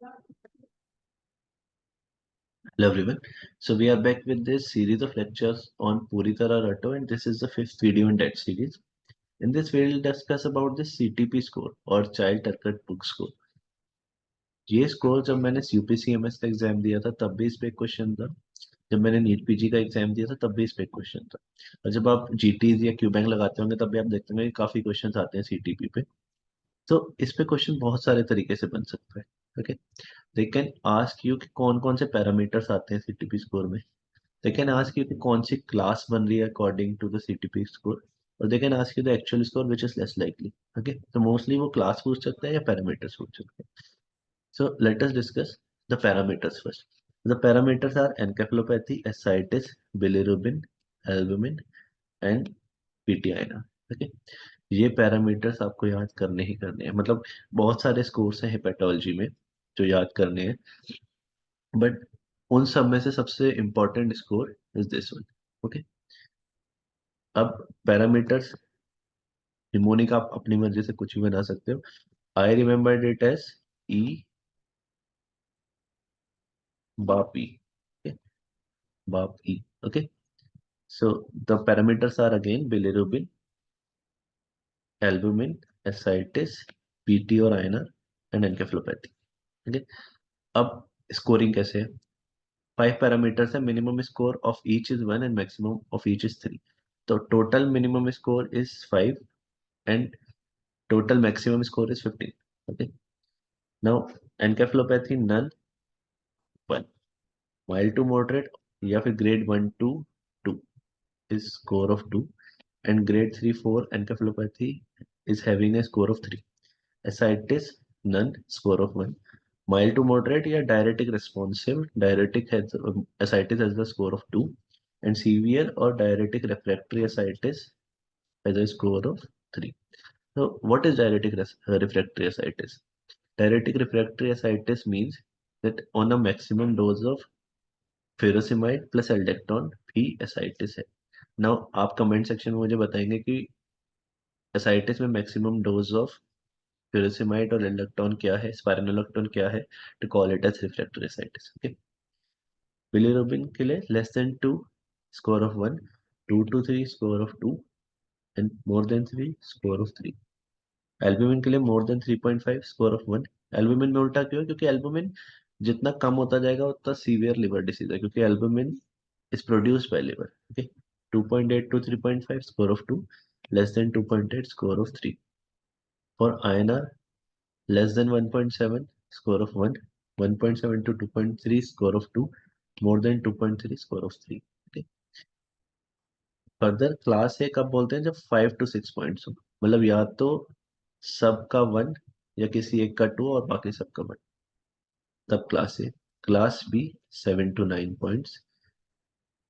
Hello everyone. So we are back with this series of lectures on Puri Tarah Ratto, and this is the fifth video in that series. In this we will discuss about the CTP score or Child Turcut Book Score. ये score जब मैंने यूपीसीएमएस का exam दिया था तब भी इस पे एक क्वेश्चन था। जब मैंने नीट पीजी का एग्जाम दिया था तब भी इस पे एक क्वेश्चन था। और जब आप जीटीज या क्यू बैंक लगाते होंगे तब भी आप देखते होंगे कि काफी क्वेश्चन आते हैं सीटीपी पे। तो इस पे क्वेश्चन बहुत सारे तरीके से बन सकता है। Okay, they can ask you कि कौन कौन से पैरामीटर्स आते हैं सीटीपी स्कोर में। They can ask you कि कौन सी क्लास बन रही है according to the CTP score, और they can ask you the actual score which is less likely. Okay, तो मोस्टली वो क्लास पूछ सकते हैं या पैरामीटर्स पूछ सकते हैं। So let us discuss the parameters first. The parameters are encephalopathy, ascites, bilirubin, albumin and PT INR. Okay, ये पैरामीटर्स आपको याद करने ही करने हैं। मतलब बहुत सारे स्कोर्स हैं हेपेटोलॉजी में जो याद करने हैं, बट उन सब में से सबसे important score is this one. Okay, अब पैरामीटर्स निमोनिक आप अपनी मर्जी से कुछ भी बना सकते हो। I remembered it as E बाप ई। बाप E. Okay, so the parameters are again bilirubin, albumin, ascites, PT और आयनर एंड एनकेफेलोपैथी। ओके, अब स्कोरिंग कैसे है। 5 पैरामीटर्स है, minimum score of each is 1 and maximum of each is 3। तो total minimum score is 5 and total maximum score is 15. Okay, now encephalopathy none 1, mild to moderate या फिर grade 1 to 2 is score of 2, and grade 3 4 encephalopathy is having a score of 3. ascites none score of 1, mild to moderate या diuretic responsive diuretic has ascites has the score of 2, and severe or diuretic refractory ascites has a score of 3. So what is diuretic refractory ascites? Diuretic refractory ascites means that on a maximum dose of furosemide plus एल्डेक्टोन भी ascites है। Now आप comment section में मुझे बताएंगे कि ascites में maximum dose of furosemide और एल्डेक्टोन क्या है, स्पाइरोनोलेक्टोन क्या है, to call it as refractory ascites। Okay, bilirubin के लिए less than 2 score of 1, 2 to 3 score of 2 and more than 3 score of 3। Albumin के लिए मोर देन 3.5 स्कोर ऑफ 1। एल्ब्यूमिन में उल्टा क्यों है? क्योंकि एल्ब्यूमिन जितना कम होता जाएगा उतना सीवियर लिवर डिसीज है, क्योंकि albumin is produced by liver. Okay, 2.8 to 3.5 score of 2, less than 2.8 score of 3। For INR less than 1.7 score of 1, 1.7 to 2.3 score of 2, more than 2.3 score of 3। Okay, further class ए कब बोलते हैं? जब 5 to 6 points हो, मतलब या तो सबका 1 या किसी एक का 2 और बाकी सबका 1, तब class A. Class B 7 to 9 points.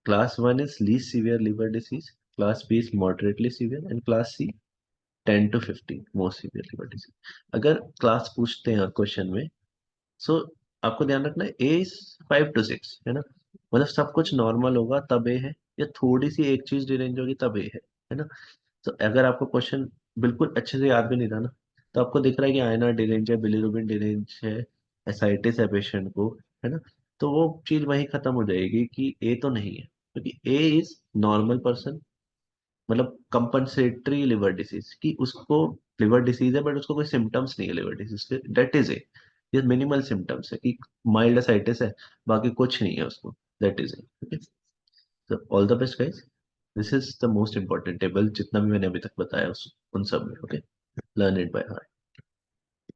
Class 1 is least severe liver disease, class B is moderately severe, and class C 10 to 15 most severe liver disease. अगर क्लास पूछते हैं क्वेश्चन में, सो आपको ध्यान रखना है ए इज 5 to 6 है ना, मतलब सब कुछ नॉर्मल होगा तब ए है, या थोड़ी सी एक चीज डिरेंज होगी तब ए है ना। तो अगर आपको क्वेश्चन बिल्कुल अच्छे से याद भी नहीं था ना, तो आपको दिख रहा है कि आयना डिरेंज है, बिलिरुबिन डिरेंज है, एसाइटिस है पेशेंट को, है ना, तो वो चीज वहीं खत्म हो जाएगी कि ए तो नहीं है, क्योंकि ए इज नॉर्मल पर्सन, मतलब कंपनसेटरी लिवर डिसीज की उसको लिवर डिसीज है बट उसको कोई सिम्टम्स नहीं है लिवर डिसीज के, दैट इज ए। ये मिनिमल सिम्टम्स है कि माइल्ड एसाइटिस है, बाकी कुछ नहीं है उसको, दैट इज ए। ओके, तो all the best guys, this is the most important table जितना भी मैंने अभी तक बताया उन सब में। Okay, learn it by heart.